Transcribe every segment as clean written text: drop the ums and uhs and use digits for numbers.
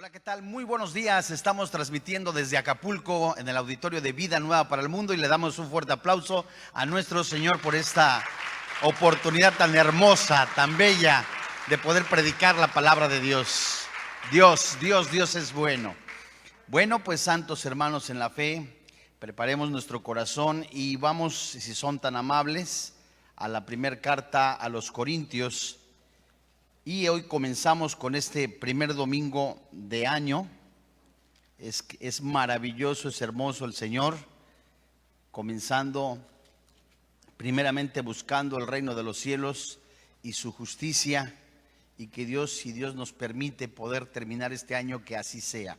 Hola, ¿qué tal? Muy buenos días. Estamos transmitiendo desde Acapulco en el auditorio de Vida Nueva para el Mundo y le damos un fuerte aplauso a nuestro Señor por esta oportunidad tan hermosa, tan bella de poder predicar la palabra de Dios. Dios es bueno. Bueno, pues santos hermanos en la fe, preparemos nuestro corazón y vamos, si son tan amables, a la primera carta a los Corintios. Y hoy comenzamos con este primer domingo de año. Es maravilloso, es hermoso el Señor, comenzando primeramente buscando el reino de los cielos y su justicia, y que Dios, si Dios nos permite poder terminar este año, que así sea.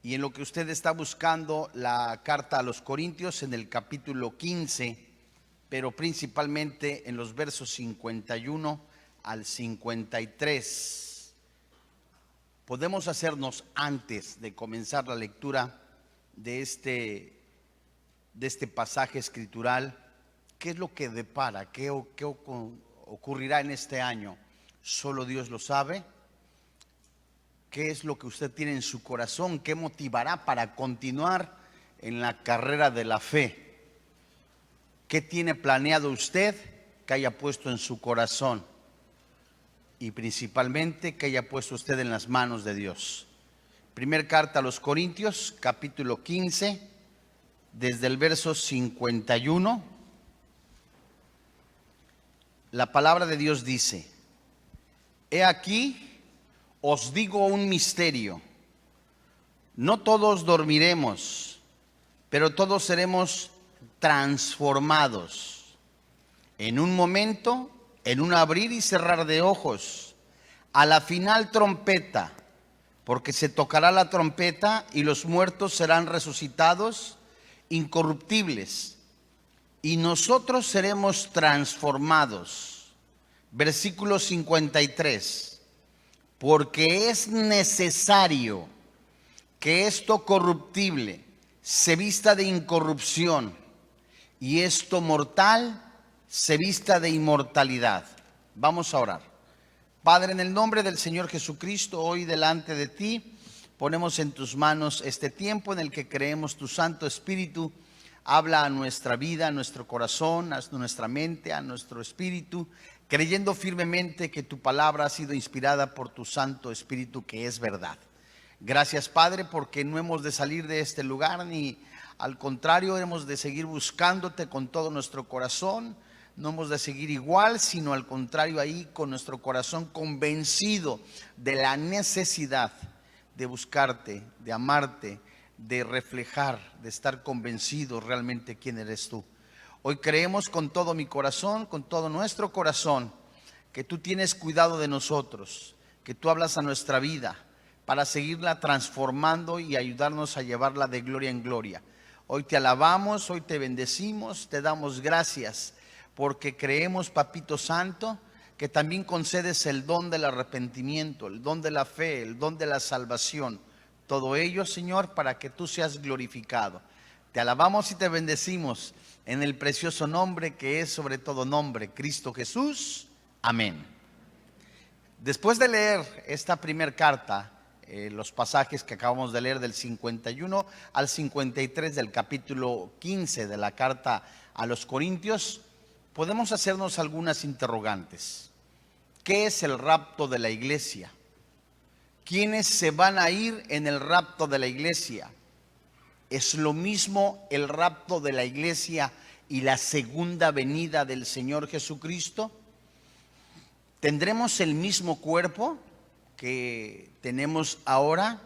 Y en lo que usted está buscando la carta a los Corintios, en el capítulo 15, pero principalmente en los versos 51 al 53. Podemos hacernos, antes de comenzar la lectura de este pasaje escritural, ¿qué es lo que depara? ¿Qué ocurrirá en este año? Solo Dios lo sabe. ¿Qué es lo que usted tiene en su corazón? ¿Qué motivará para continuar en la carrera de la fe? ¿Qué tiene planeado usted que haya puesto en su corazón? Y principalmente que haya puesto usted en las manos de Dios. Primer carta a los Corintios, capítulo 15, desde el verso 51. La palabra de Dios dice: He aquí, os digo un misterio. No todos dormiremos, pero todos seremos transformados. En un momento, en un abrir y cerrar de ojos, a la final trompeta, porque se tocará la trompeta y los muertos serán resucitados incorruptibles, y nosotros seremos transformados. Versículo 53. Porque es necesario que esto corruptible se vista de incorrupción y esto mortal se vista de inmortalidad. Vamos a orar. Padre, en el nombre del Señor Jesucristo, hoy delante de ti ponemos en tus manos este tiempo en el que creemos tu Santo Espíritu habla a nuestra vida, a nuestro corazón, a nuestra mente, a nuestro espíritu, creyendo firmemente que tu palabra ha sido inspirada por tu Santo Espíritu, que es verdad. Gracias, Padre, porque no hemos de salir de este lugar, ni al contrario, hemos de seguir buscándote con todo nuestro corazón. No hemos de seguir igual, sino al contrario, ahí con nuestro corazón convencido de la necesidad de buscarte, de amarte, de reflejar, de estar convencido realmente quién eres tú. Hoy creemos con todo mi corazón, con todo nuestro corazón, que tú tienes cuidado de nosotros, que tú hablas a nuestra vida para seguirla transformando y ayudarnos a llevarla de gloria en gloria. Hoy te alabamos, hoy te bendecimos, te damos gracias, porque creemos, Papito Santo, que también concedes el don del arrepentimiento, el don de la fe, el don de la salvación. Todo ello, Señor, para que tú seas glorificado. Te alabamos y te bendecimos en el precioso nombre que es sobre todo nombre, Cristo Jesús. Amén. Después de leer esta primera carta, los pasajes que acabamos de leer del 51 al 53 del capítulo 15 de la carta a los Corintios, podemos hacernos algunas interrogantes. ¿Qué es el rapto de la iglesia? ¿Quiénes se van a ir en el rapto de la iglesia? ¿Es lo mismo el rapto de la iglesia y la segunda venida del Señor Jesucristo? ¿Tendremos el mismo cuerpo que tenemos ahora?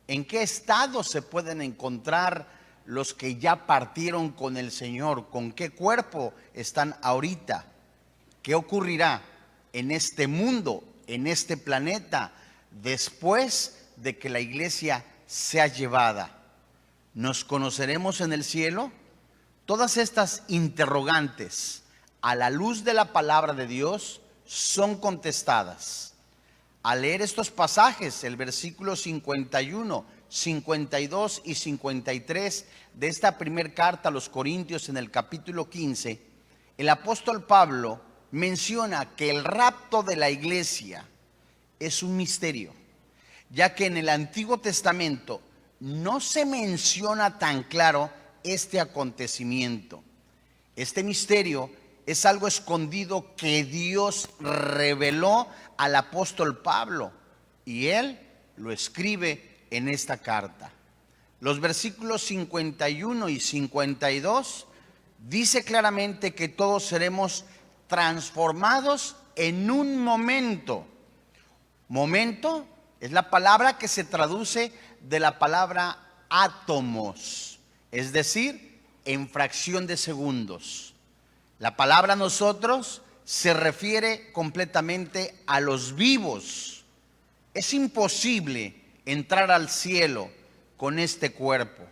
¿En qué estado se pueden encontrar los que ya partieron con el Señor? ¿Con qué cuerpo están ahorita? ¿Qué ocurrirá en este mundo, en este planeta, después de que la iglesia sea llevada? ¿Nos conoceremos en el cielo? Todas estas interrogantes, a la luz de la palabra de Dios, son contestadas. Al leer estos pasajes, el versículo 51, 52 y 53 de esta primera carta a los Corintios en el capítulo 15, el apóstol Pablo menciona que el rapto de la iglesia es un misterio. ya que en el Antiguo Testamento no se menciona tan claro este acontecimiento. Este misterio es algo escondido que Dios reveló al apóstol Pablo y él lo escribe en esta carta. Los versículos 51 y 52 dice claramente que todos seremos transformados en un momento. Momento es la palabra que se traduce de la palabra átomos, es decir, en fracción de segundos. La palabra nosotros se refiere completamente a los vivos. Es imposible entrar al cielo con este cuerpo.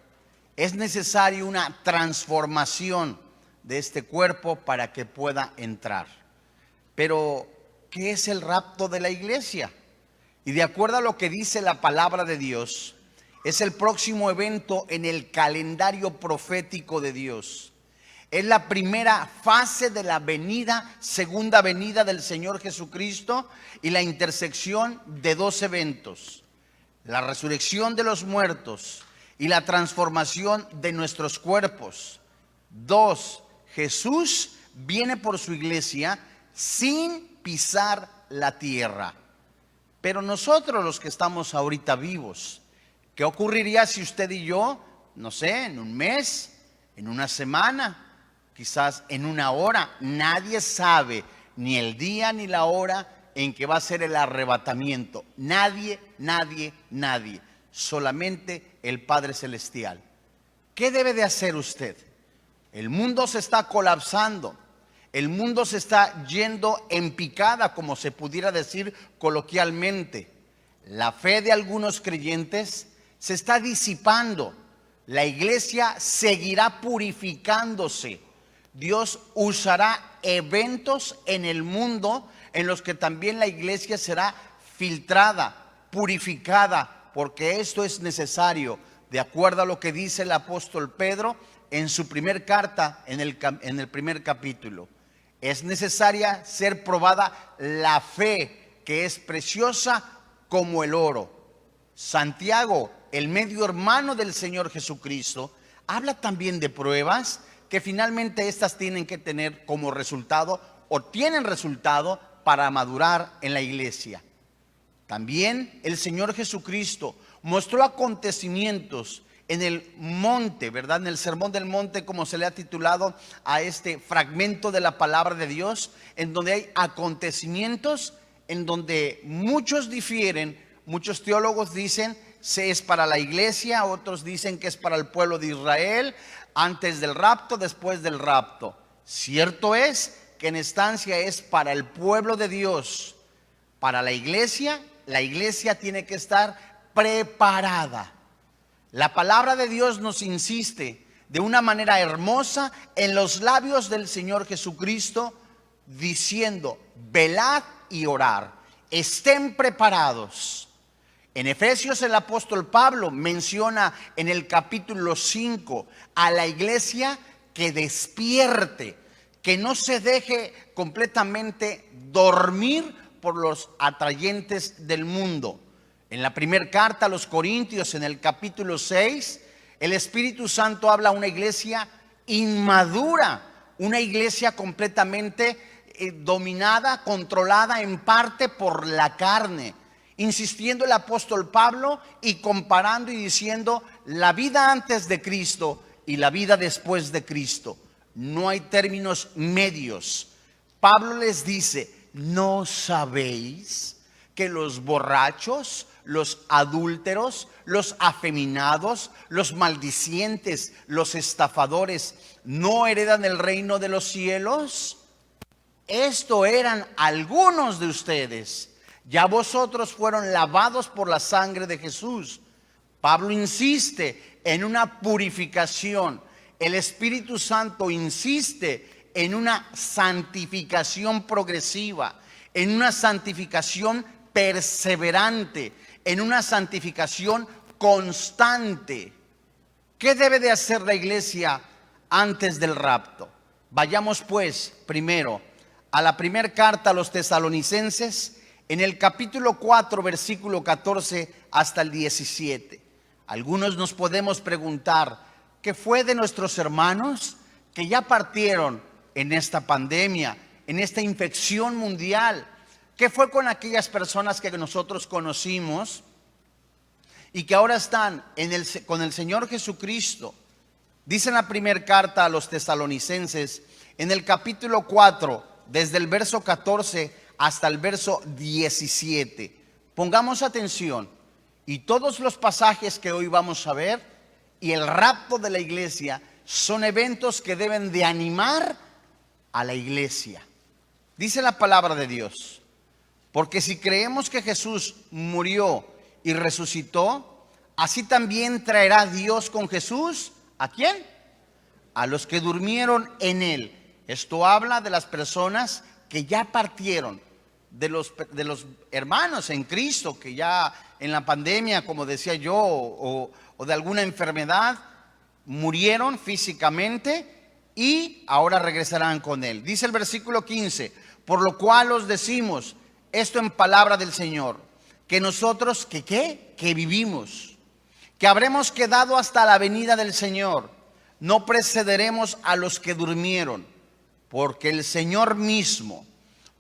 Es necesaria una transformación de este cuerpo para que pueda entrar. Pero, ¿qué es el rapto de la iglesia? Y de acuerdo a lo que dice la palabra de Dios, es el próximo evento en el calendario profético de Dios. Es la primera fase de la segunda venida del Señor Jesucristo y la intersección de dos eventos: la resurrección de los muertos y la transformación de nuestros cuerpos. 2. Jesús viene por su iglesia sin pisar la tierra. Pero nosotros, los que estamos ahorita vivos, ¿qué ocurriría si usted y yo, no sé, en un mes, en una semana, quizás en una hora? Nadie sabe ni el día ni la hora en que va a ser el arrebatamiento. Nadie. Solamente el Padre Celestial. ¿Qué debe de hacer usted? El mundo se está colapsando. El mundo se está yendo en picada, como se pudiera decir coloquialmente. La fe de algunos creyentes se está disipando. La iglesia seguirá purificándose. Dios usará eventos en el mundo en los que también la iglesia será filtrada, purificada, porque esto es necesario, de acuerdo a lo que dice el apóstol Pedro en su primer carta, en el primer capítulo. Es necesaria ser probada la fe, que es preciosa como el oro. Santiago, el medio hermano del Señor Jesucristo, habla también de pruebas que finalmente estas tienen que tener como resultado, o tienen resultado, para madurar en la iglesia. También el Señor Jesucristo mostró acontecimientos en el monte, ¿verdad? En el Sermón del Monte, como se le ha titulado a este fragmento de la palabra de Dios, en donde hay acontecimientos en donde muchos difieren. Muchos teólogos dicen que es para la iglesia, otros dicen que es para el pueblo de Israel, antes del rapto, después del rapto. Cierto es que en estancia es para el pueblo de Dios. Para la iglesia tiene que estar preparada. La palabra de Dios nos insiste de una manera hermosa en los labios del Señor Jesucristo, diciendo: velad y orad, estén preparados. En Efesios, el apóstol Pablo menciona en el capítulo 5 a la iglesia que despierte, que no se deje completamente dormir por los atrayentes del mundo. En la primera carta a los Corintios, en el capítulo 6, el Espíritu Santo habla a una iglesia inmadura, una iglesia completamente dominada, controlada en parte por la carne. Insistiendo el apóstol Pablo y comparando y diciendo la vida antes de Cristo y la vida después de Cristo. No hay términos medios. Pablo les dice: ¿no sabéis que los borrachos, los adúlteros, los afeminados, los maldicientes, los estafadores no heredan el reino de los cielos? Esto eran algunos de ustedes. Ya vosotros fueron lavados por la sangre de Jesús. Pablo insiste en una purificación. El Espíritu Santo insiste en una santificación progresiva, en una santificación perseverante, en una santificación constante. ¿Qué debe de hacer la iglesia antes del rapto? Vayamos pues primero a la primera carta a los tesalonicenses, en el capítulo 4, versículo 14 hasta el 17. Algunos nos podemos preguntar, ¿qué fue de nuestros hermanos que ya partieron en esta pandemia, en esta infección mundial? ¿Qué fue con aquellas personas que nosotros conocimos y que ahora están con el Señor Jesucristo? Dice en la primera carta a los tesalonicenses, en el capítulo 4, desde el verso 14 hasta el verso 17. Pongamos atención, y todos los pasajes que hoy vamos a ver y el rapto de la iglesia son eventos que deben de animar a la iglesia. Dice la palabra de Dios, porque si creemos que Jesús murió y resucitó, así también traerá Dios con Jesús, ¿a quién? A los que durmieron en él. Esto habla de las personas que ya partieron, de los hermanos en Cristo, que ya en la pandemia, como decía yo, o de alguna enfermedad, murieron físicamente y ahora regresarán con él. Dice el versículo 15, por lo cual os decimos esto en palabra del Señor, que nosotros, que vivimos, que habremos quedado hasta la venida del Señor, no precederemos a los que durmieron, porque el Señor mismo,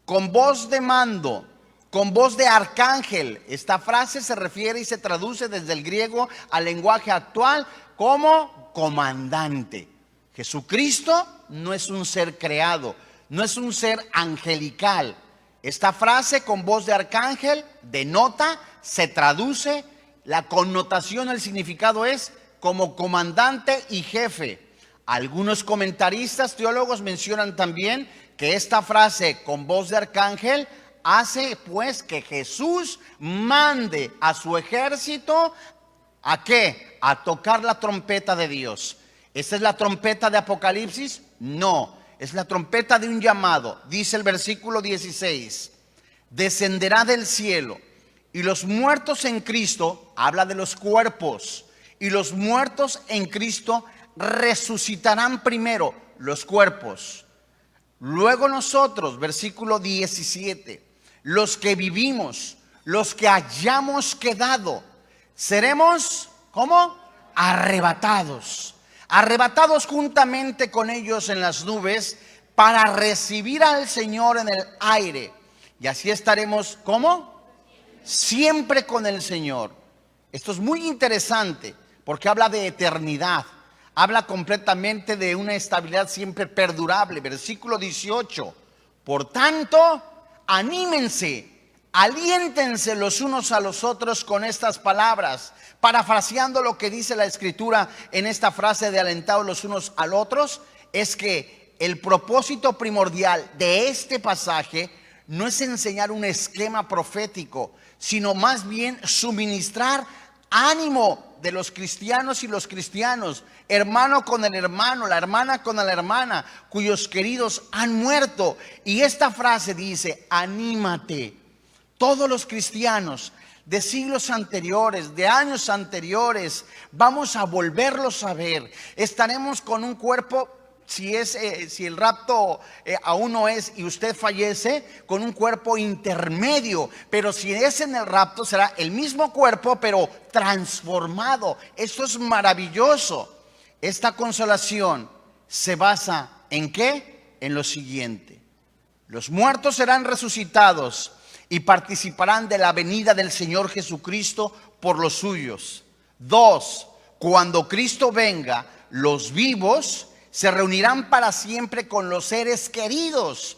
con voz de mando, con voz de arcángel. Esta frase se refiere y se traduce desde el griego al lenguaje actual como comandante. Jesucristo no es un ser creado, no es un ser angelical. Esta frase con voz de arcángel denota, se traduce, la connotación, el significado es como comandante y jefe. Algunos comentaristas, teólogos mencionan también que esta frase con voz de arcángel hace pues que Jesús mande a su ejército ¿a qué? A tocar la trompeta de Dios. ¿Esa es la trompeta de Apocalipsis? No, es la trompeta de un llamado. Dice el versículo 16, descenderá del cielo y los muertos en Cristo, habla de los cuerpos, y los muertos en Cristo resucitarán primero, los cuerpos. Luego nosotros, versículo 17, los que vivimos, los que hayamos quedado, seremos, ¿cómo? Arrebatados. Arrebatados juntamente con ellos en las nubes para recibir al Señor en el aire. Y así estaremos, ¿cómo? Siempre con el Señor. Esto es muy interesante porque habla de eternidad. Habla completamente de una estabilidad siempre perdurable. Versículo 18. Por tanto, anímense, aliéntense los unos a los otros con estas palabras. Parafraseando lo que dice la Escritura en esta frase de alentados los unos a los otros, es que el propósito primordial de este pasaje no es enseñar un esquema profético, sino más bien suministrar ánimo de los cristianos y los cristianos, hermano con el hermano, la hermana con la hermana, cuyos queridos han muerto. Y esta frase dice, anímate. Todos los cristianos de siglos anteriores, de años anteriores, vamos a volverlos a ver. Estaremos con un cuerpo, si el rapto aún no es y usted fallece, con un cuerpo intermedio, pero si es en el rapto será el mismo cuerpo pero transformado. Esto es maravilloso. Esta consolación se basa ¿en qué? En lo siguiente: los muertos serán resucitados y participarán de la venida del Señor Jesucristo por los suyos. 2, cuando Cristo venga, los vivos se reunirán para siempre con los seres queridos.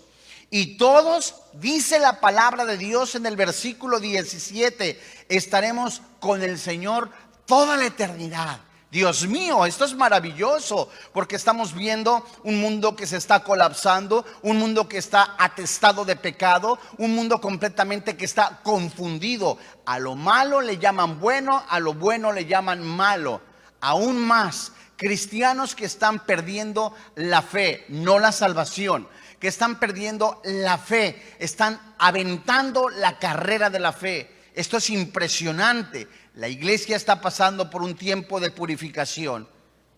Y todos, dice la palabra de Dios en el versículo 17, estaremos con el Señor toda la eternidad. Dios mío, esto es maravilloso, porque estamos viendo un mundo que se está colapsando, un mundo que está atestado de pecado, un mundo completamente que está confundido. A lo malo le llaman bueno, a lo bueno le llaman malo. Aún más, cristianos que están perdiendo la fe, no la salvación, que están perdiendo la fe, están aventando la carrera de la fe. Esto es impresionante. La iglesia está pasando por un tiempo de purificación.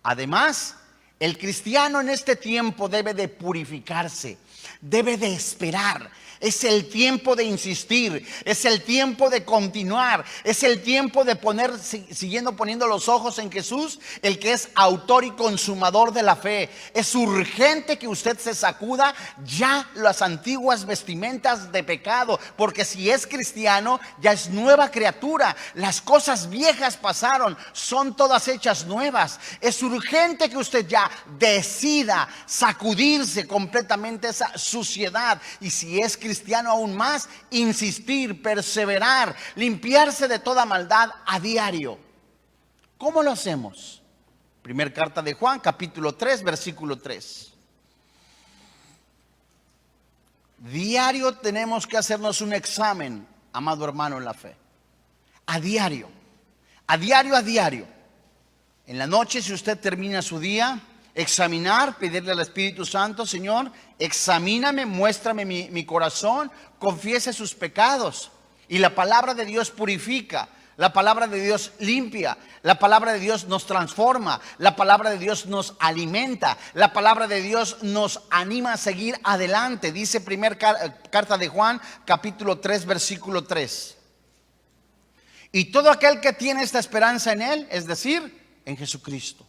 Además, El cristiano en este tiempo debe de purificarse, debe de esperar. Es el tiempo de insistir, es el tiempo de continuar, es el tiempo de siguiendo poniendo los ojos en Jesús, el que es autor y consumador de la fe. Es urgente que usted se sacuda ya las antiguas vestimentas de pecado, porque si es cristiano ya es nueva criatura. Las cosas viejas pasaron, son todas hechas nuevas. Es urgente que usted ya decida sacudirse completamente esa suciedad, y si es cristiano aún más, insistir, perseverar, limpiarse de toda maldad a diario. ¿Cómo lo hacemos? Primer carta de Juan, capítulo 3, versículo 3. Diario tenemos que hacernos un examen, amado hermano en la fe. A diario, a diario, a diario. En la noche, si usted termina su día, examinar, pedirle al Espíritu Santo: Señor, examíname, muéstrame mi corazón, confiese sus pecados. Y la palabra de Dios purifica, la palabra de Dios limpia, la palabra de Dios nos transforma, la palabra de Dios nos alimenta, la palabra de Dios nos anima a seguir adelante. Dice primer carta de Juan, capítulo 3, versículo 3. Y todo aquel que tiene esta esperanza en Él, es decir, en Jesucristo.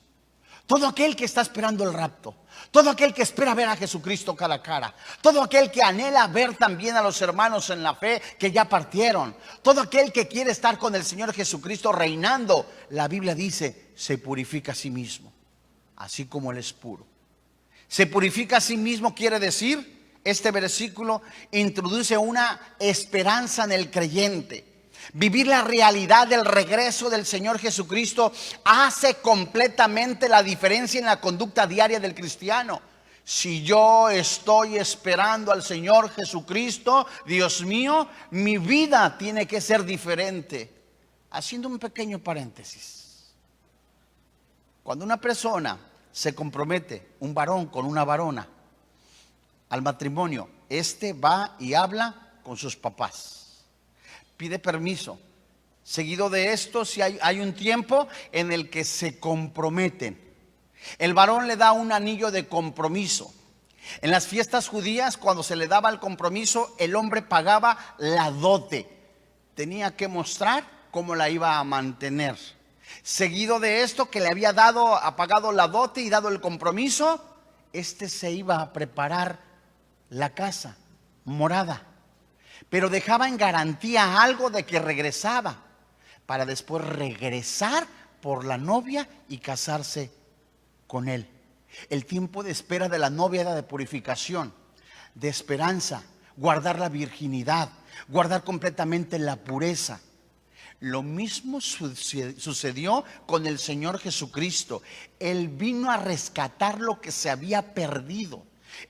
Todo aquel que está esperando el rapto, todo aquel que espera ver a Jesucristo cara a cara, todo aquel que anhela ver también a los hermanos en la fe que ya partieron, todo aquel que quiere estar con el Señor Jesucristo reinando, la Biblia dice, se purifica a sí mismo, así como Él es puro. Se purifica a sí mismo quiere decir, este versículo introduce una esperanza en el creyente. Vivir la realidad del regreso del Señor Jesucristo hace completamente la diferencia en la conducta diaria del cristiano. Si yo estoy esperando al Señor Jesucristo, Dios mío, mi vida tiene que ser diferente. Haciendo un pequeño paréntesis. Cuando una persona se compromete, un varón con una varona, al matrimonio, va y habla con sus papás. Pide permiso. Seguido de esto, si hay un tiempo en el que se comprometen. El varón le da un anillo de compromiso. En las fiestas judías, cuando se le daba el compromiso, el hombre pagaba la dote. Tenía que mostrar cómo la iba a mantener. Seguido de esto, que le había pagado la dote y dado el compromiso, se iba a preparar la casa, morada. Pero dejaba en garantía algo de que regresaba, para después regresar por la novia y casarse con él. El tiempo de espera de la novia era de purificación, de esperanza, guardar la virginidad, guardar completamente la pureza. Lo mismo sucedió con el Señor Jesucristo. Él vino a rescatar lo que se había perdido.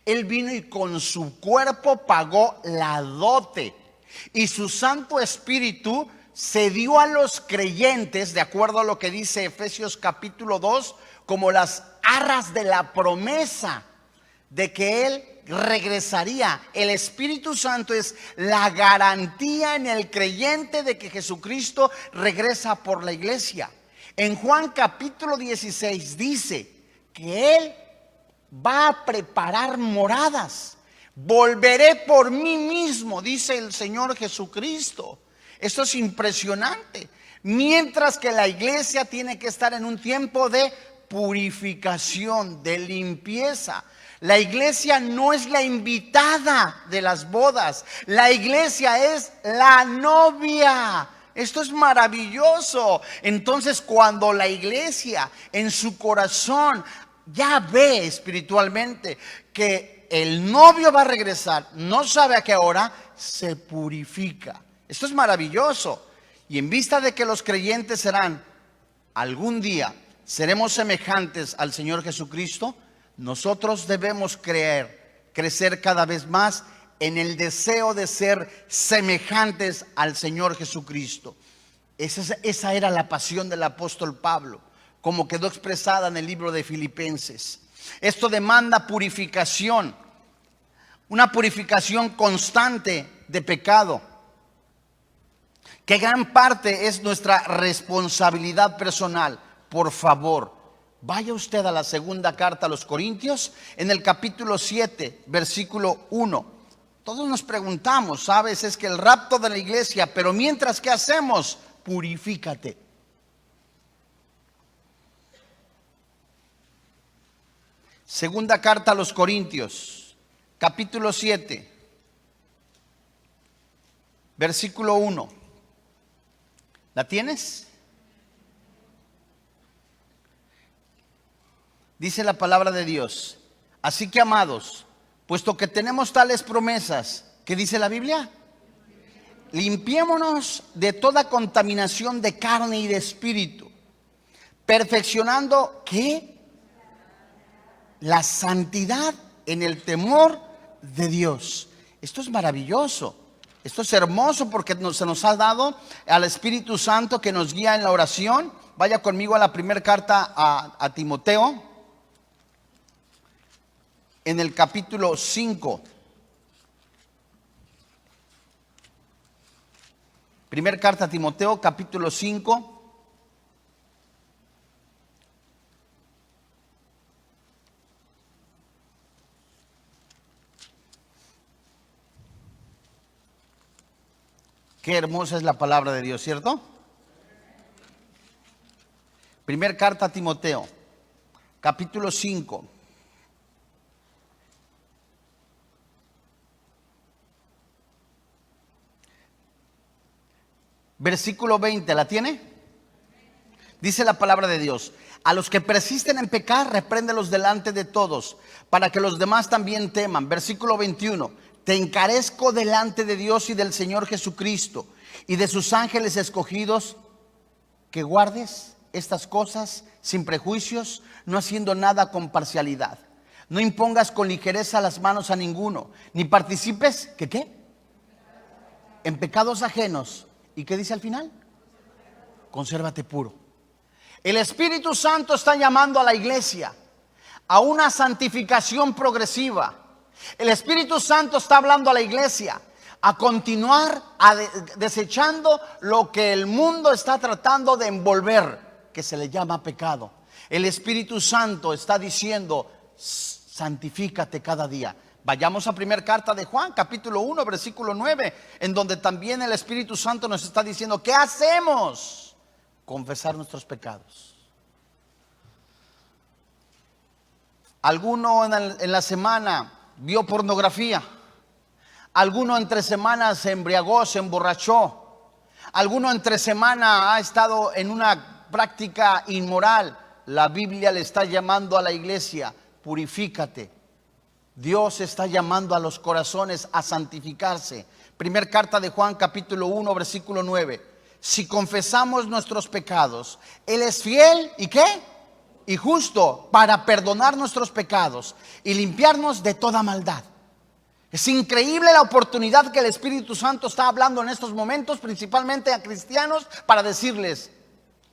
Él vino y con su cuerpo pagó la dote. Y su Santo Espíritu se dio a los creyentes, de acuerdo a lo que dice Efesios capítulo 2, como las arras de la promesa de que Él regresaría. El Espíritu Santo es la garantía en el creyente de que Jesucristo regresa por la iglesia. En Juan capítulo 16 dice que Él va a preparar moradas. Volveré por mí mismo, dice el Señor Jesucristo. Esto es impresionante. Mientras que la iglesia tiene que estar en un tiempo de purificación, de limpieza. La iglesia no es la invitada de las bodas. La iglesia es la novia. Esto es maravilloso. Entonces, cuando la iglesia en su corazón ya ve espiritualmente que el novio va a regresar, no sabe a qué hora, se purifica. Esto es maravilloso. Y en vista de que los creyentes serán, algún día, seremos semejantes al Señor Jesucristo, nosotros debemos crecer cada vez más en el deseo de ser semejantes al Señor Jesucristo. Esa era la pasión del apóstol Pablo, como quedó expresada en el libro de Filipenses. Esto demanda purificación, una purificación constante de pecado, que gran parte es nuestra responsabilidad personal. Por favor, Vaya usted a la segunda carta a los Corintios, en el capítulo 7, versículo 1. Todos nos preguntamos, ¿sabes? Es que el rapto de la iglesia, pero mientras, ¿qué hacemos? Purifícate. Segunda carta a los Corintios, capítulo 7, versículo 1. ¿La tienes? Dice la palabra de Dios: así que, amados, puesto que tenemos tales promesas, ¿qué dice la Biblia? Limpiémonos de toda contaminación de carne y de espíritu, perfeccionando, ¿qué? La santidad en el temor de Dios. Esto es maravilloso. Esto es hermoso porque se nos ha dado al Espíritu Santo que nos guía en la oración. Vaya conmigo a la primera carta a Timoteo, en el capítulo 5. Primera carta a Timoteo, capítulo 5. Qué hermosa es la palabra de Dios, ¿cierto? Primer carta a Timoteo, capítulo 5. Versículo 20, ¿la tiene? Dice la palabra de Dios: a los que persisten en pecar, repréndelos delante de todos, para que los demás también teman. Versículo 21. Te encarezco delante de Dios y del Señor Jesucristo y de sus ángeles escogidos, que guardes estas cosas sin prejuicios, no haciendo nada con parcialidad. No impongas con ligereza las manos a ninguno, ni participes, ¿qué? En pecados ajenos. ¿Y qué dice al final? Consérvate puro. El Espíritu Santo está llamando a la iglesia a una santificación progresiva. El Espíritu Santo está hablando a la iglesia a continuar desechando lo que el mundo está tratando de envolver, que se le llama pecado. El Espíritu Santo está diciendo: santifícate cada día. Vayamos a primera carta de Juan, capítulo 1, versículo 9, en donde también el Espíritu Santo nos está diciendo: ¿qué hacemos? Confesar nuestros pecados. Alguno en la semana vio pornografía. Alguno entre semanas se embriagó, se emborrachó. Alguno entre semana ha estado en una práctica inmoral. La Biblia le está llamando a la iglesia: purifícate. Dios está llamando a los corazones a santificarse. Primer carta de Juan, capítulo 1, versículo 9. Si confesamos nuestros pecados, Él es fiel, ¿y qué? Y justo para perdonar nuestros pecados y limpiarnos de toda maldad. Es increíble la oportunidad que el Espíritu Santo está hablando en estos momentos, principalmente a cristianos, para decirles: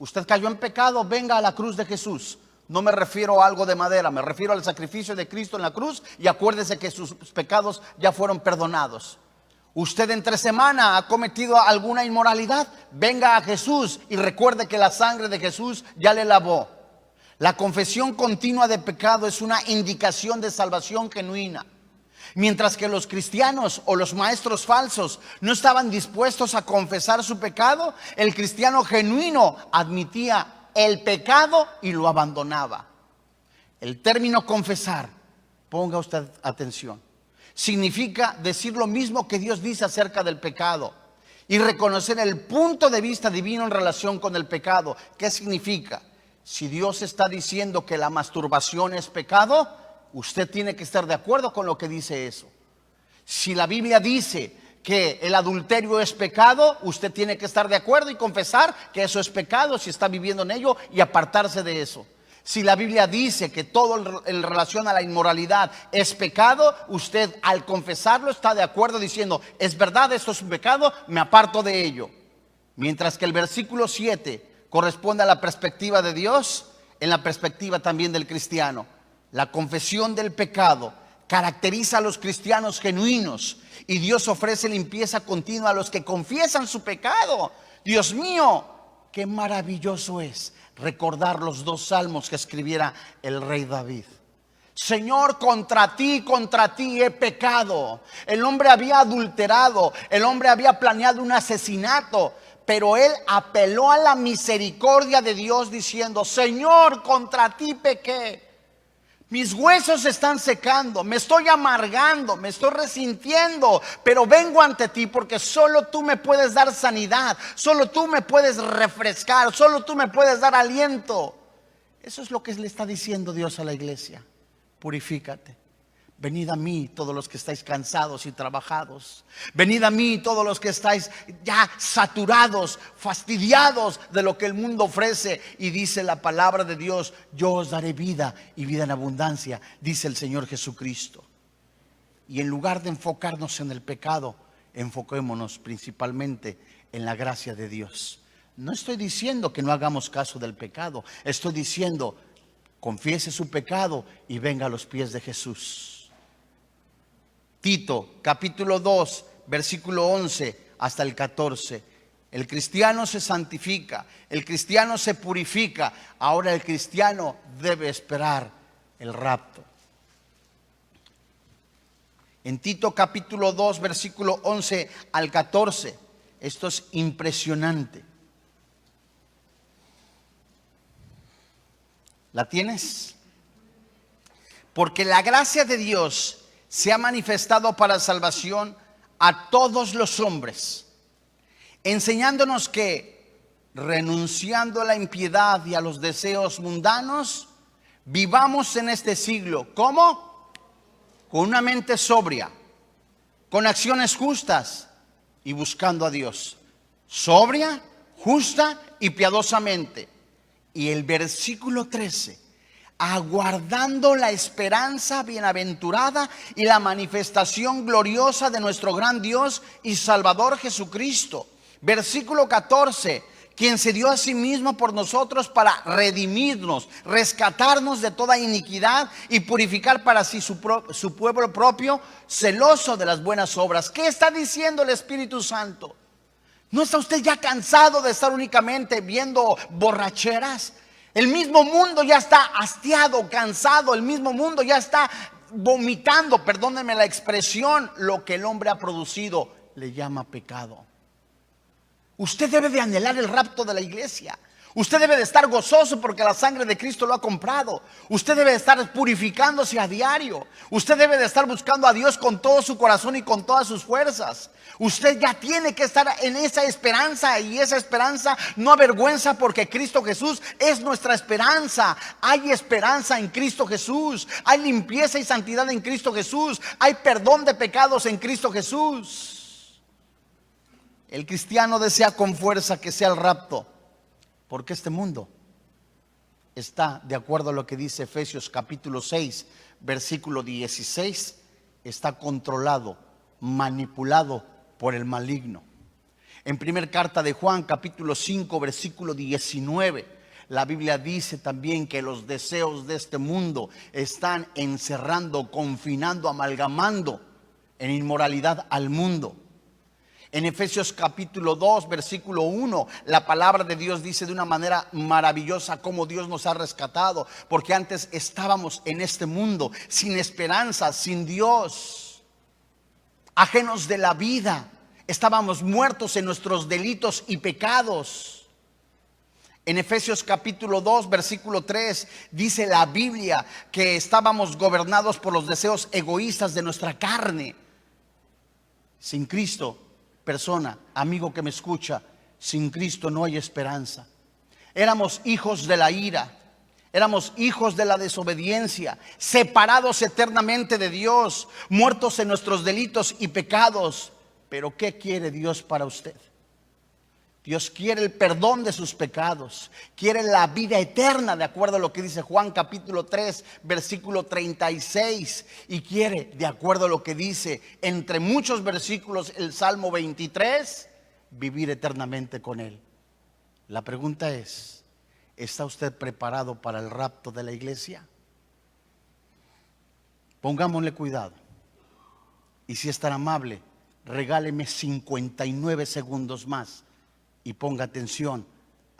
usted cayó en pecado, venga a la cruz de Jesús. No me refiero a algo de madera, me refiero al sacrificio de Cristo en la cruz, y acuérdese que sus pecados ya fueron perdonados. Usted entre semana ha cometido alguna inmoralidad, venga a Jesús y recuerde que la sangre de Jesús ya le lavó. La confesión continua de pecado es una indicación de salvación genuina. Mientras que los cristianos o los maestros falsos no estaban dispuestos a confesar su pecado, el cristiano genuino admitía el pecado y lo abandonaba. El término confesar, ponga usted atención, significa decir lo mismo que Dios dice acerca del pecado y reconocer el punto de vista divino en relación con el pecado. ¿Qué significa? Si Dios está diciendo que la masturbación es pecado, usted tiene que estar de acuerdo con lo que dice eso. Si la Biblia dice que el adulterio es pecado, usted tiene que estar de acuerdo y confesar que eso es pecado si está viviendo en ello, y apartarse de eso. Si la Biblia dice que todo en relación a la inmoralidad es pecado, usted al confesarlo está de acuerdo diciendo: es verdad, esto es un pecado, me aparto de ello. Mientras que el versículo 7 corresponde a la perspectiva de Dios, en la perspectiva también del cristiano. La confesión del pecado caracteriza a los cristianos genuinos, y Dios ofrece limpieza continua a los que confiesan su pecado. Dios mío, qué maravilloso es recordar los 2 salmos que escribiera el rey David. Señor, contra ti he pecado. El hombre había adulterado, el hombre había planeado un asesinato, pero él apeló a la misericordia de Dios diciendo: Señor, contra ti pequé. Mis huesos se están secando, me estoy amargando, me estoy resintiendo, pero vengo ante ti porque solo tú me puedes dar sanidad, solo tú me puedes refrescar, solo tú me puedes dar aliento. Eso es lo que le está diciendo Dios a la iglesia. Purifícate. Venid a mí todos los que estáis cansados y trabajados. Venid a mí todos los que estáis ya saturados, fastidiados de lo que el mundo ofrece. Y dice la palabra de Dios: yo os daré vida y vida en abundancia, dice el Señor Jesucristo. Y en lugar de enfocarnos en el pecado, enfoquémonos principalmente en la gracia de Dios. No estoy diciendo que no hagamos caso del pecado. Estoy diciendo: confiese su pecado y venga a los pies de Jesús. Tito capítulo 2 versículo 11 hasta el 14. El cristiano se santifica, el cristiano se purifica. Ahora el cristiano debe esperar el rapto. En Tito capítulo 2 versículo 11 al 14. Esto es impresionante. ¿La tienes? Porque la gracia de Dios se ha manifestado para salvación a todos los hombres, enseñándonos que, renunciando a la impiedad y a los deseos mundanos, vivamos en este siglo. ¿Cómo? Con una mente sobria, con acciones justas y buscando a Dios. Sobria, justa y piadosamente. Y el versículo 13: aguardando la esperanza bienaventurada y la manifestación gloriosa de nuestro gran Dios y Salvador Jesucristo. Versículo 14: quien se dio a sí mismo por nosotros para redimirnos, rescatarnos de toda iniquidad y purificar para sí su pueblo propio, celoso de las buenas obras. ¿Qué está diciendo el Espíritu Santo? ¿No está usted ya cansado de estar únicamente viendo borracheras? El mismo mundo ya está hastiado, cansado. El mismo mundo ya está vomitando, perdónenme la expresión, lo que el hombre ha producido. Le llama pecado. Usted debe de anhelar el rapto de la iglesia. Usted debe de estar gozoso porque la sangre de Cristo lo ha comprado. Usted debe de estar purificándose a diario. Usted debe de estar buscando a Dios con todo su corazón y con todas sus fuerzas. Usted ya tiene que estar en esa esperanza, y esa esperanza no avergüenza porque Cristo Jesús es nuestra esperanza. Hay esperanza en Cristo Jesús. Hay limpieza y santidad en Cristo Jesús. Hay perdón de pecados en Cristo Jesús. El cristiano desea con fuerza que sea el rapto, porque este mundo está, de acuerdo a lo que dice Efesios capítulo 6, versículo 16, está controlado, manipulado por el maligno. En primer carta de Juan capítulo 5, versículo 19, la Biblia dice también que los deseos de este mundo están encerrando, confinando, amalgamando en inmoralidad al mundo. En Efesios capítulo 2, versículo 1, la palabra de Dios dice de una manera maravillosa cómo Dios nos ha rescatado. Porque antes estábamos en este mundo sin esperanza, sin Dios, ajenos de la vida. Estábamos muertos en nuestros delitos y pecados. En Efesios capítulo 2, versículo 3, dice la Biblia que estábamos gobernados por los deseos egoístas de nuestra carne. Sin Cristo, persona, amigo que me escucha, sin Cristo no hay esperanza. Éramos hijos de la ira, éramos hijos de la desobediencia, separados eternamente de Dios, muertos en nuestros delitos y pecados. Pero ¿qué quiere Dios para usted? Dios quiere el perdón de sus pecados, quiere la vida eterna, de acuerdo a lo que dice Juan capítulo 3, versículo 36, y quiere, de acuerdo a lo que dice entre muchos versículos el Salmo 23, vivir eternamente con Él. La pregunta es: ¿está usted preparado para el rapto de la iglesia? Pongámosle cuidado, y si es tan amable, regáleme 59 segundos más y ponga atención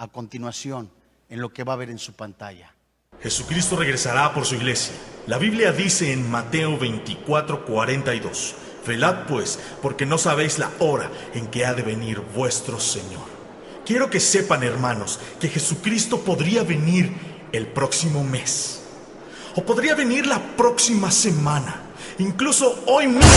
a continuación en lo que va a ver en su pantalla. Jesucristo regresará por su iglesia. La Biblia dice en Mateo 24:42: velad pues, porque no sabéis la hora en que ha de venir vuestro Señor. Quiero que sepan, hermanos, que Jesucristo podría venir el próximo mes, o podría venir la próxima semana, incluso hoy mismo.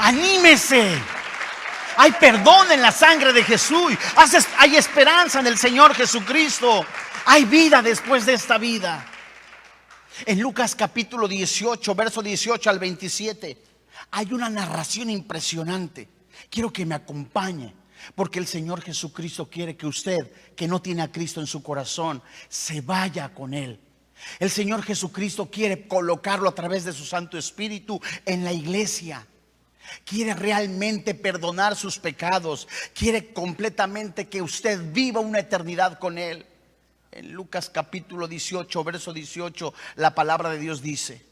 ¡Anímese! Hay perdón en la sangre de Jesús. Hay esperanza en el Señor Jesucristo. Hay vida después de esta vida. En Lucas capítulo 18, verso 18 al 27, hay una narración impresionante. Quiero que me acompañe, porque el Señor Jesucristo quiere que usted, que no tiene a Cristo en su corazón, se vaya con Él. El Señor Jesucristo quiere colocarlo a través de su Santo Espíritu en la iglesia. Quiere realmente perdonar sus pecados. Quiere completamente que usted viva una eternidad con Él. En Lucas capítulo 18, verso 18, la palabra de Dios dice: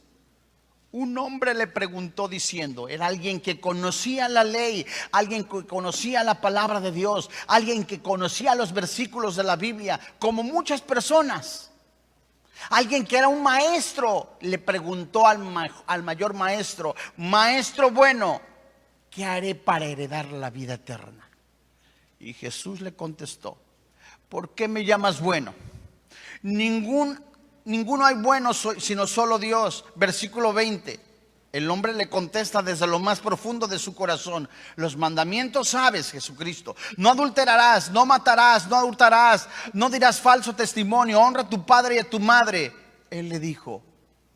un hombre le preguntó diciendo, era alguien que conocía la ley, alguien que conocía la palabra de Dios, alguien que conocía los versículos de la Biblia, como muchas personas. Alguien que era un maestro le preguntó al mayor maestro: maestro bueno, ¿qué haré para heredar la vida eterna? Y Jesús le contestó: ¿por qué me llamas bueno? Ninguno hay bueno sino solo Dios. Versículo 20. El hombre le contesta desde lo más profundo de su corazón: los mandamientos sabes, Jesucristo. No adulterarás, no matarás, no hurtarás, no dirás falso testimonio, honra a tu padre y a tu madre. Él le dijo: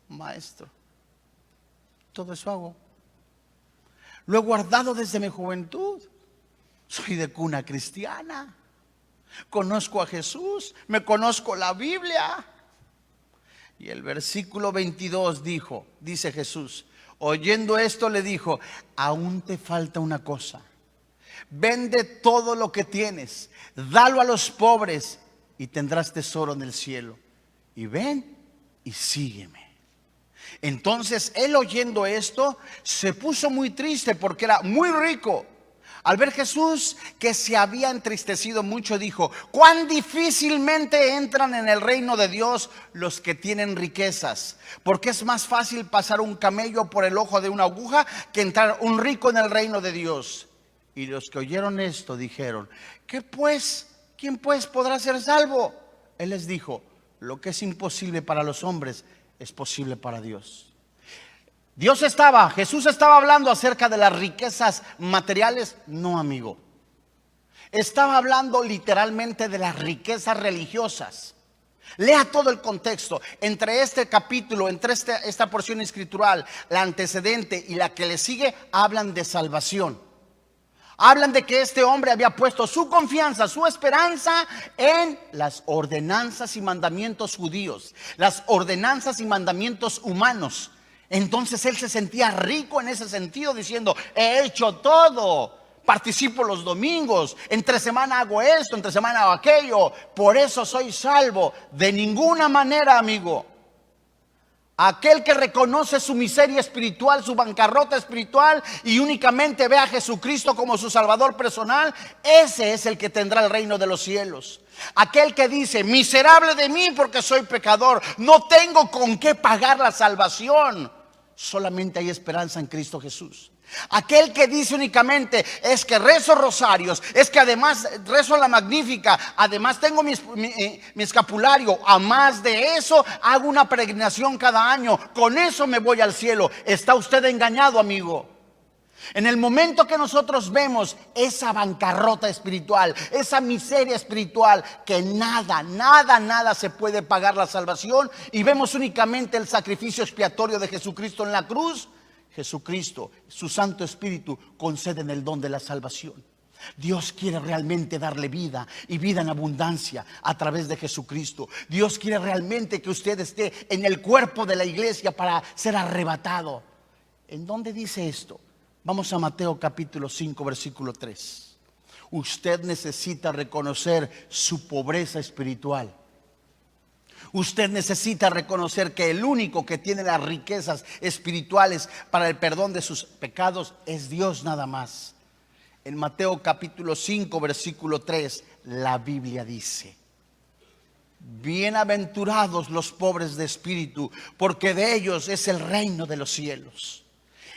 maestro, todo eso hago. Lo he guardado desde mi juventud. Soy de cuna cristiana. Conozco a Jesús, me conozco la Biblia. Y el versículo 22 dice Jesús, oyendo esto le dijo: aún te falta una cosa. Vende todo lo que tienes, dalo a los pobres y tendrás tesoro en el cielo. Y ven y sígueme. Entonces él, oyendo esto, se puso muy triste porque era muy rico. Al ver Jesús que se había entristecido mucho, dijo: cuán difícilmente entran en el reino de Dios los que tienen riquezas, porque es más fácil pasar un camello por el ojo de una aguja que entrar un rico en el reino de Dios. Y los que oyeron esto dijeron: ¿qué pues? ¿Quién pues podrá ser salvo? Él les dijo: lo que es imposible para los hombres es posible para Dios. Jesús estaba hablando acerca de las riquezas materiales. No, amigo. Estaba hablando literalmente de las riquezas religiosas. Lea todo el contexto. Entre este capítulo, entre esta porción escritural, la antecedente y la que le sigue, hablan de salvación. Hablan de que este hombre había puesto su confianza, su esperanza en las ordenanzas y mandamientos judíos, las ordenanzas y mandamientos humanos. Entonces él se sentía rico en ese sentido, diciendo: he hecho todo, participo los domingos, entre semana hago esto, entre semana hago aquello, por eso soy salvo. De ninguna manera, amigo. Aquel que reconoce su miseria espiritual, su bancarrota espiritual, y únicamente ve a Jesucristo como su Salvador personal, ese es el que tendrá el reino de los cielos. Aquel que dice: miserable de mí porque soy pecador, no tengo con qué pagar la salvación. Solamente hay esperanza en Cristo Jesús. Aquel que dice únicamente: es que rezo rosarios, es que además rezo la Magnífica, además tengo mi escapulario, a más de eso hago una peregrinación cada año, con eso me voy al cielo. Está usted engañado, amigo. En el momento que nosotros vemos esa bancarrota espiritual, esa miseria espiritual, que nada se puede pagar la salvación, y vemos únicamente el sacrificio expiatorio de Jesucristo en la cruz, Jesucristo, su Santo Espíritu, conceden el don de la salvación. Dios quiere realmente darle vida y vida en abundancia a través de Jesucristo. Dios quiere realmente que usted esté en el cuerpo de la iglesia para ser arrebatado. ¿En dónde dice esto? Vamos a Mateo capítulo 5, versículo 3. Usted necesita reconocer su pobreza espiritual. Usted necesita reconocer que el único que tiene las riquezas espirituales para el perdón de sus pecados es Dios nada más. En Mateo capítulo 5, versículo 3, la Biblia dice: bienaventurados los pobres de espíritu, porque de ellos es el reino de los cielos.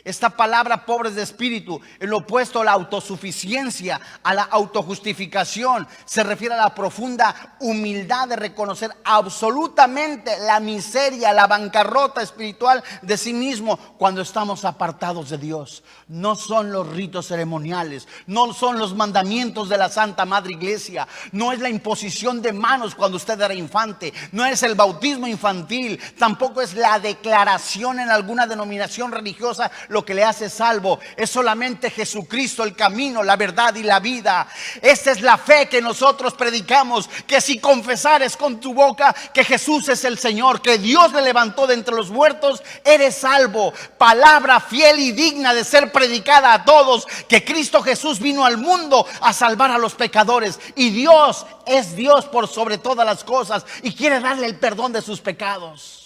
Esta palabra pobres de espíritu, en lo opuesto a la autosuficiencia, a la autojustificación, se refiere a la profunda humildad de reconocer absolutamente la miseria, la bancarrota espiritual de sí mismo cuando estamos apartados de Dios. No son los ritos ceremoniales, no son los mandamientos de la Santa Madre Iglesia, no es la imposición de manos cuando usted era infante, no es el bautismo infantil, tampoco es la declaración en alguna denominación religiosa lo que le hace salvo. Es solamente Jesucristo, el camino, la verdad y la vida. Esta es la fe que nosotros predicamos, que si confesares con tu boca que Jesús es el Señor, que Dios le levantó de entre los muertos, eres salvo. Palabra fiel y digna de ser predicada a todos, que Cristo Jesús vino al mundo a salvar a los pecadores, y Dios es Dios por sobre todas las cosas y quiere darle el perdón de sus pecados.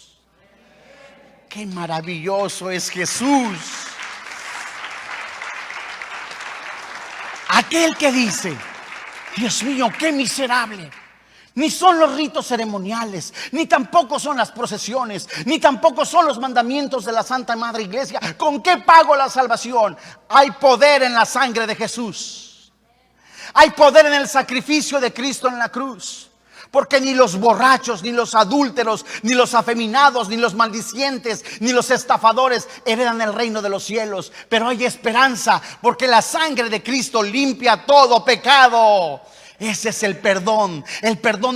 Qué maravilloso es Jesús. Aquel que dice: Dios mío, qué miserable. Ni son los ritos ceremoniales, ni tampoco son las procesiones, ni tampoco son los mandamientos de la Santa Madre Iglesia. ¿Con qué pago la salvación? Hay poder en la sangre de Jesús. Hay poder en el sacrificio de Cristo en la cruz. Porque ni los borrachos, ni los adúlteros, ni los afeminados, ni los maldicientes, ni los estafadores heredan el reino de los cielos. Pero hay esperanza, porque la sangre de Cristo limpia todo pecado. Ese es el perdón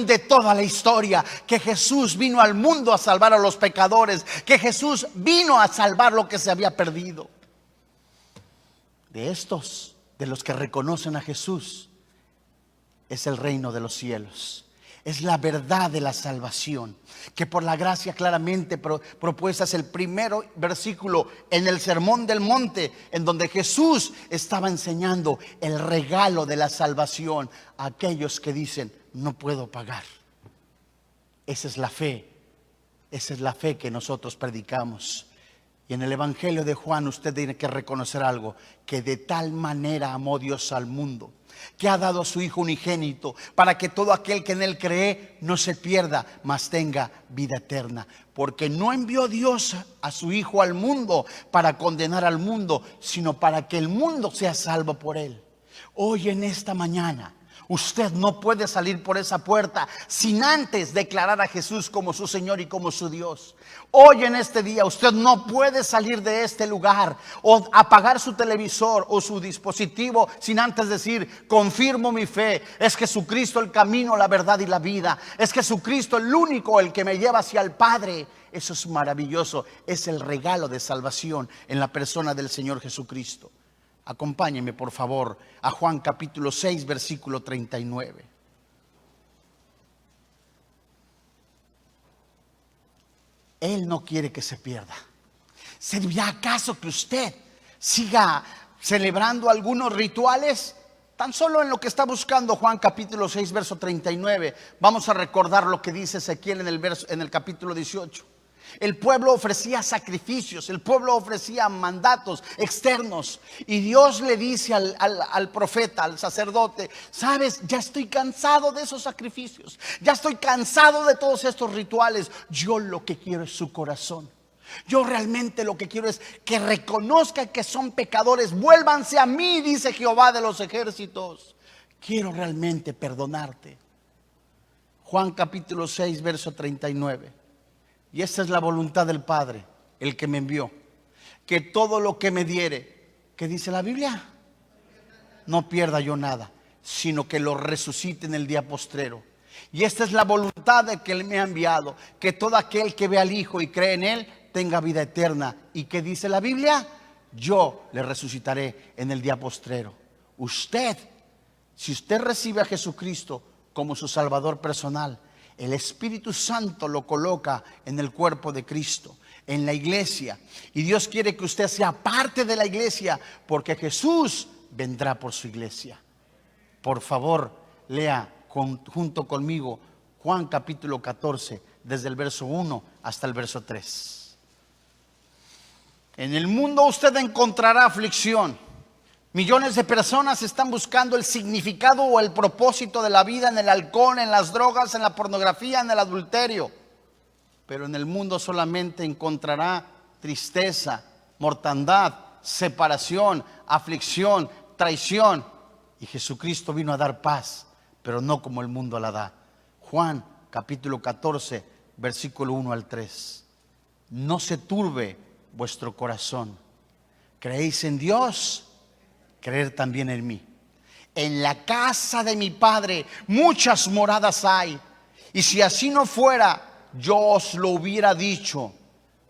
de toda la historia. Que Jesús vino al mundo a salvar a los pecadores. Que Jesús vino a salvar lo que se había perdido. De estos, de los que reconocen a Jesús, es el reino de los cielos. Es la verdad de la salvación, que por la gracia claramente propuesta es el primer versículo en el Sermón del Monte, en donde Jesús estaba enseñando el regalo de la salvación a aquellos que dicen: no puedo pagar. Esa es la fe que nosotros predicamos. Y en el Evangelio de Juan usted tiene que reconocer algo: que de tal manera amó Dios al mundo, que ha dado a su Hijo unigénito, para que todo aquel que en él cree no se pierda, mas tenga vida eterna. Porque no envió Dios a su Hijo al mundo para condenar al mundo, sino para que el mundo sea salvo por él. Hoy en esta mañana usted no puede salir por esa puerta sin antes declarar a Jesús como su Señor y como su Dios. Hoy en este día usted no puede salir de este lugar o apagar su televisor o su dispositivo sin antes decir: confirmo mi fe, es Jesucristo el camino, la verdad y la vida. Es Jesucristo el único, el que me lleva hacia el Padre. Eso es maravilloso, es el regalo de salvación en la persona del Señor Jesucristo. Acompáñenme por favor a Juan capítulo 6, versículo 39. Él no quiere que se pierda. ¿Sería acaso que usted siga celebrando algunos rituales? Tan solo en lo que está buscando Juan capítulo 6, verso 39, vamos a recordar lo que dice Ezequiel en el capítulo 18. El pueblo ofrecía sacrificios, el pueblo ofrecía mandatos externos, y Dios le dice al profeta, al sacerdote: sabes, ya estoy cansado de esos sacrificios, ya estoy cansado de todos estos rituales. Yo lo que quiero es su corazón. Yo realmente lo que quiero es que reconozcan que son pecadores. Vuélvanse a mí, dice Jehová de los ejércitos. Quiero realmente perdonarte. Juan capítulo 6, verso 39. Y esta es la voluntad del Padre, el que me envió, que todo lo que me diere, ¿qué dice la Biblia? No pierda yo nada, sino que lo resucite en el día postrero. Y esta es la voluntad de que Él me ha enviado, que todo aquel que ve al Hijo y cree en Él tenga vida eterna. ¿Y qué dice la Biblia? yo le resucitaré en el día postrero. Usted, si usted recibe a Jesucristo como su Salvador personal, el Espíritu Santo lo coloca en el cuerpo de Cristo, en la iglesia. Y Dios quiere que usted sea parte de la iglesia, porque Jesús vendrá por su iglesia. Por favor, lea junto conmigo Juan capítulo 14, desde el verso 1 hasta el verso 3. En el mundo usted encontrará aflicción. Millones de personas están buscando el significado o el propósito de la vida en el alcohol, en las drogas, en la pornografía, en el adulterio. Pero en el mundo solamente encontrará tristeza, mortandad, separación, aflicción, traición. Y Jesucristo vino a dar paz, pero no como el mundo la da. Juan capítulo 14, versículo 1 al 3. No se turbe vuestro corazón. ¿Creéis en Dios? Creer también en mí. En la casa de mi Padre muchas moradas hay. Y si así no fuera, yo os lo hubiera dicho.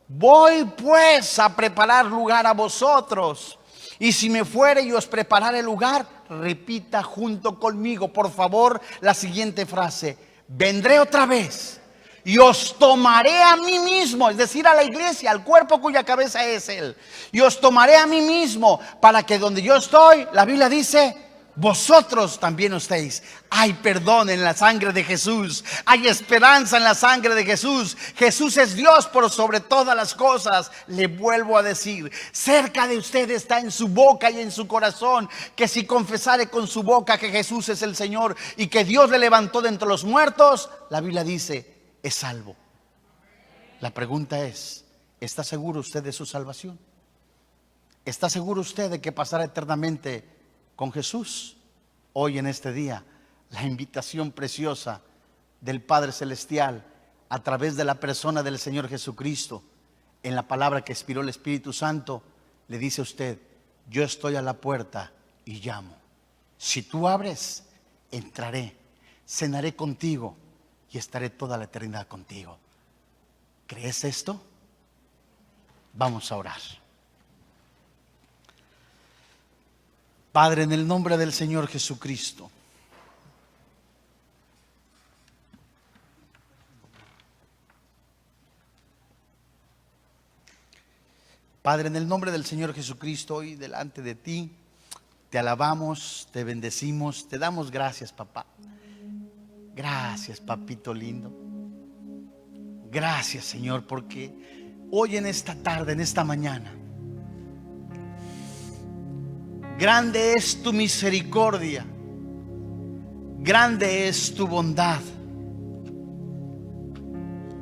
Voy pues a preparar lugar a vosotros. Y si me fuere y os preparare lugar, repita junto conmigo, por favor, la siguiente frase: vendré otra vez y os tomaré a mí mismo, es decir, a la iglesia, al cuerpo cuya cabeza es Él. Y os tomaré a mí mismo, para que donde yo estoy, la Biblia dice, vosotros también estéis. Hay perdón en la sangre de Jesús. Hay esperanza en la sangre de Jesús. Jesús es Dios por sobre todas las cosas. Le vuelvo a decir, cerca de usted está en su boca y en su corazón, que si confesare con su boca que Jesús es el Señor y que Dios le levantó de entre los muertos, la Biblia dice, es salvo. La pregunta es, ¿está seguro usted de su salvación? ¿Está seguro usted de que pasará eternamente con Jesús? Hoy en este día, la invitación preciosa del Padre Celestial a través de la persona del Señor Jesucristo, en la palabra que inspiró el Espíritu Santo, le dice a usted, yo estoy a la puerta y llamo. Si tú abres, entraré, cenaré contigo y estaré toda la eternidad contigo. ¿Crees esto? Vamos a orar. Padre, en el nombre del Señor Jesucristo, Padre, en el nombre del Señor Jesucristo, hoy delante de ti, te alabamos, te bendecimos, te damos gracias, papá. Gracias, papito lindo. Gracias, Señor, porque hoy en esta tarde, en esta mañana, grande es tu misericordia, grande es tu bondad.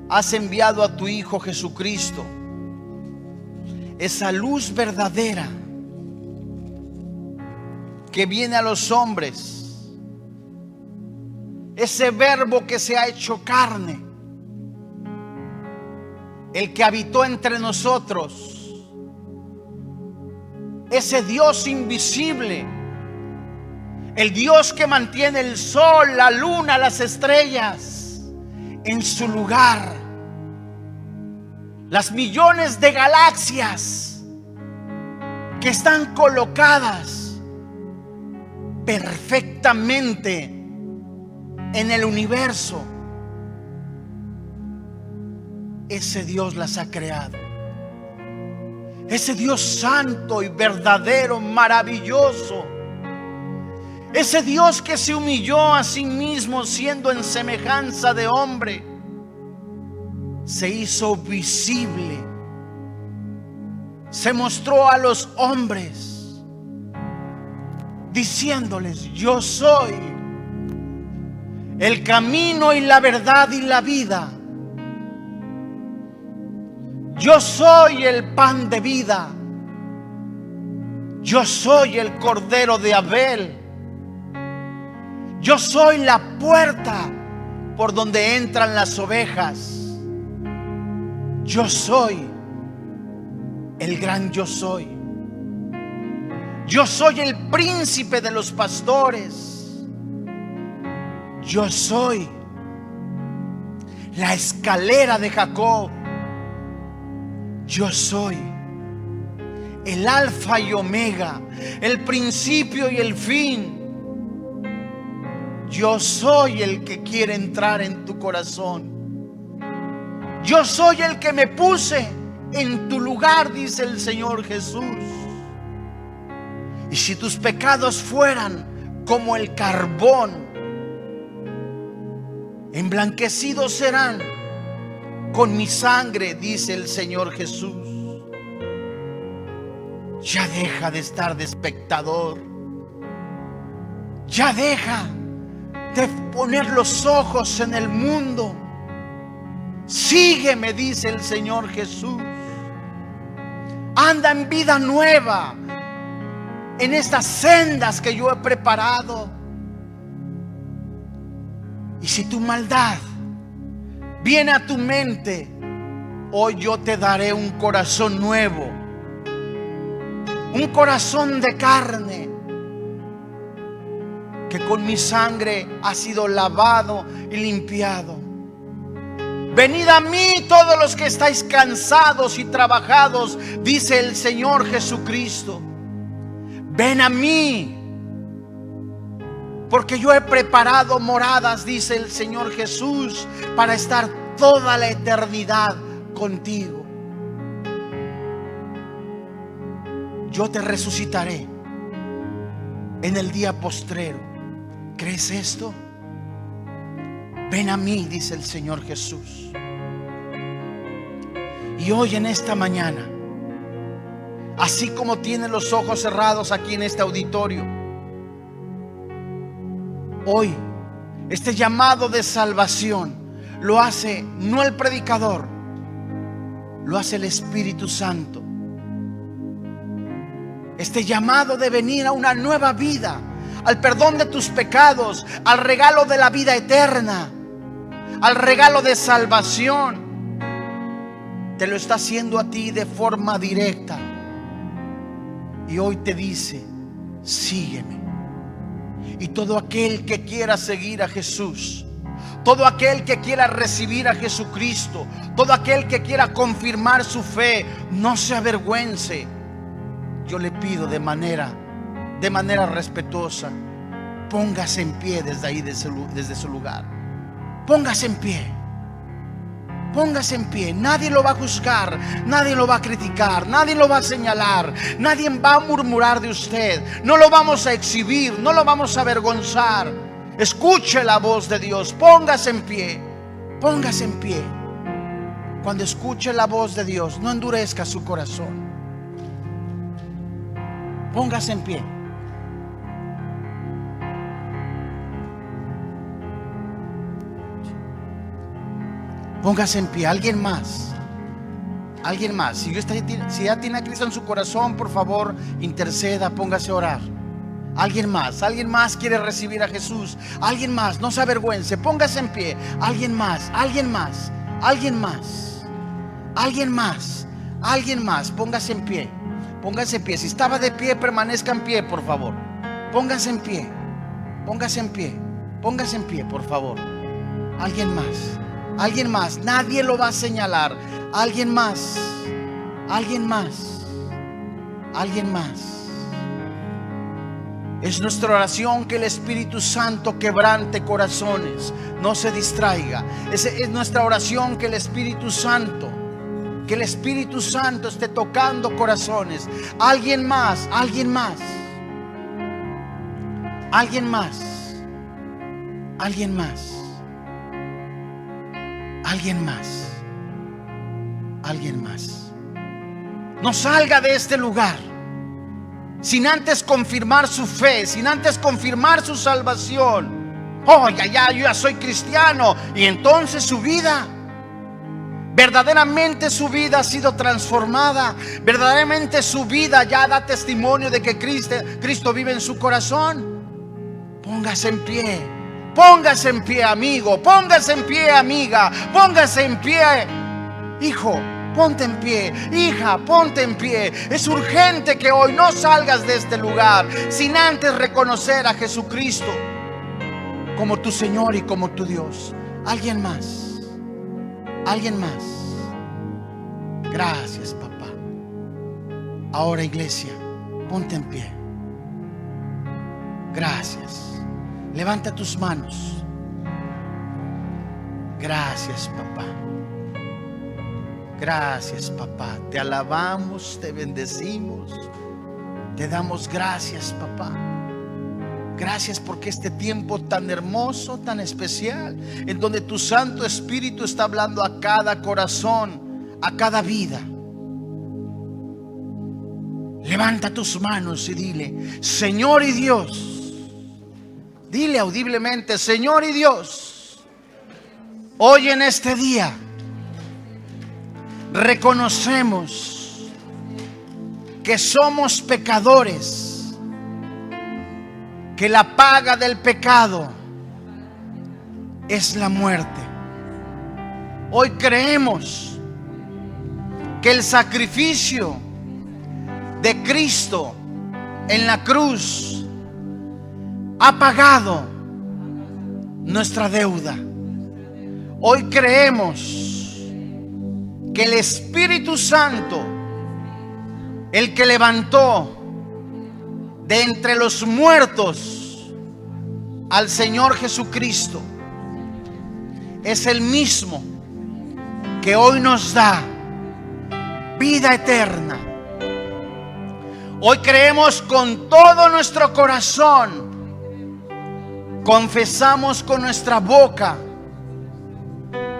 Has enviado a tu Hijo Jesucristo, esa luz verdadera que viene a los hombres, ese verbo que se ha hecho carne, el que habitó entre nosotros, ese Dios invisible, el Dios que mantiene el sol, la luna, las estrellas en su lugar, las millones de galaxias que están colocadas perfectamente en el universo. Ese Dios las ha creado. Ese Dios santo y verdadero, maravilloso. Ese Dios que se humilló a sí mismo siendo en semejanza de hombre, se hizo visible, se mostró a los hombres diciéndoles: yo soy el camino y la verdad y la vida. Yo soy el pan de vida. Yo soy el cordero de Abel. Yo soy la puerta por donde entran las ovejas. Yo soy el gran yo soy. Yo soy el príncipe de los pastores. Yo soy la escalera de Jacob. Yo soy el alfa y omega, el principio y el fin. Yo soy el que quiere entrar en tu corazón. Yo soy el que me puse en tu lugar, dice el Señor Jesús. Y si tus pecados fueran como el carbón, emblanquecidos serán con mi sangre, dice el Señor Jesús. Ya deja de estar de espectador. Ya deja de poner los ojos en el mundo. Sígueme, dice el Señor Jesús. Anda en vida nueva, en estas sendas que yo he preparado. Y si tu maldad viene a tu mente, hoy yo te daré un corazón nuevo, un corazón de carne, que con mi sangre ha sido lavado y limpiado. Venid a mí todos los que estáis cansados y trabajados, dice el Señor Jesucristo. Ven a mí, porque yo he preparado moradas, dice el Señor Jesús, para estar toda la eternidad contigo. Yo te resucitaré en el día postrero. ¿Crees esto? Ven a mí, dice el Señor Jesús. Y hoy en esta mañana, así como tiene los ojos cerrados aquí en este auditorio, hoy este llamado de salvación lo hace no el predicador, lo hace el Espíritu Santo. Este llamado de venir a una nueva vida, al perdón de tus pecados, al regalo de la vida eterna, al regalo de salvación, te lo está haciendo a ti de forma directa. Y hoy te dice: sígueme. Y todo aquel que quiera seguir a Jesús, todo aquel que quiera recibir a Jesucristo, todo aquel que quiera confirmar su fe, no se avergüence. Yo le pido de manera respetuosa, póngase en pie desde ahí, desde su lugar. Póngase en pie. Póngase en pie. Nadie lo va a juzgar, nadie lo va a criticar, nadie lo va a señalar, nadie va a murmurar de usted. No lo vamos a exhibir, no lo vamos a avergonzar. Escuche la voz de Dios. Póngase en pie. Póngase en pie. Cuando escuche la voz de Dios, no endurezca su corazón. Póngase en pie. Póngase en pie. Alguien más. Alguien más. Si ya tiene a Cristo en su corazón, por favor, interceda, póngase a orar. Alguien más quiere recibir a Jesús. Alguien más, no se avergüence, póngase en pie. Alguien más, alguien más, alguien más, alguien más, alguien más, póngase en pie. Póngase en pie. Si estaba de pie, permanezca en pie, por favor. Póngase en pie. Póngase en pie. Póngase en pie, por favor. Alguien más. Alguien más. Nadie lo va a señalar. Alguien más. Alguien más. Alguien más. Es nuestra oración que el Espíritu Santo quebrante corazones, no se distraiga. Es nuestra oración que el Espíritu Santo esté tocando corazones. Alguien más, alguien más, alguien más, alguien más, alguien más, alguien más. No salga de este lugar sin antes confirmar su fe, sin antes confirmar su salvación. Oh, yo ya soy cristiano. Y entonces su vida, verdaderamente su vida ha sido transformada. Verdaderamente su vida ya da testimonio de que Cristo vive en su corazón. Póngase en pie. Póngase en pie, amigo. Póngase en pie, amiga. Póngase en pie, hijo. Ponte en pie, hija, ponte en pie. Es urgente que hoy no salgas de este lugar sin antes reconocer a Jesucristo como tu Señor y como tu Dios. Alguien más, alguien más. Gracias, papá. Ahora, iglesia, ponte en pie. Gracias. Levanta tus manos. Gracias, papá. Gracias, papá. Te alabamos, te bendecimos. Te damos gracias, papá. Gracias porque este tiempo tan hermoso, tan especial, en donde tu Santo Espíritu está hablando a cada corazón, a cada vida. Levanta tus manos y dile: Señor y Dios. Dile audiblemente: Señor y Dios, hoy en este día reconocemos que somos pecadores, que la paga del pecado es la muerte. Hoy creemos que el sacrificio de Cristo en la cruz ha pagado nuestra deuda. Hoy creemos que el Espíritu Santo, el que levantó de entre los muertos al Señor Jesucristo, es el mismo que hoy nos da vida eterna. Hoy creemos con todo nuestro corazón, confesamos con nuestra boca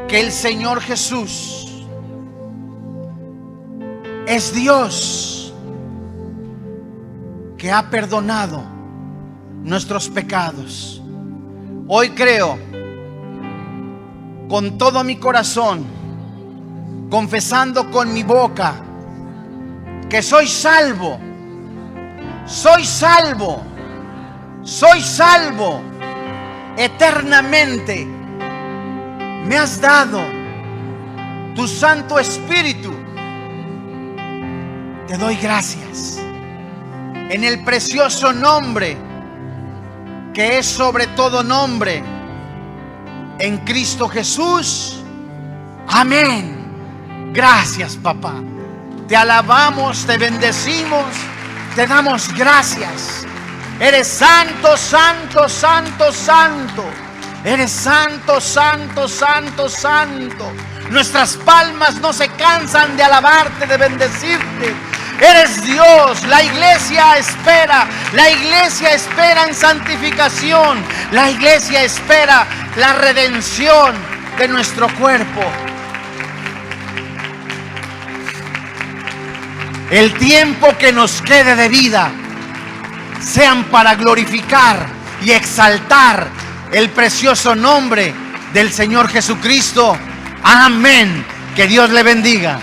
que el Señor Jesús es Dios, que ha perdonado nuestros pecados. Hoy creo con todo mi corazón, confesando con mi boca, que soy salvo. Soy salvo, soy salvo eternamente. Me has dado tu Santo Espíritu. Te doy gracias en el precioso nombre que es sobre todo nombre, en Cristo Jesús. Amén. Gracias, papá. Te alabamos, te bendecimos. Te damos gracias. Eres santo, santo, santo, santo. Eres santo, santo, santo, santo. Nuestras palmas no se cansan de alabarte, de bendecirte. Eres Dios. La iglesia espera. La iglesia espera en santificación. La iglesia espera la redención de nuestro cuerpo. El tiempo que nos quede de vida sean para glorificar y exaltar el precioso nombre del Señor Jesucristo. Amén. Que Dios le bendiga.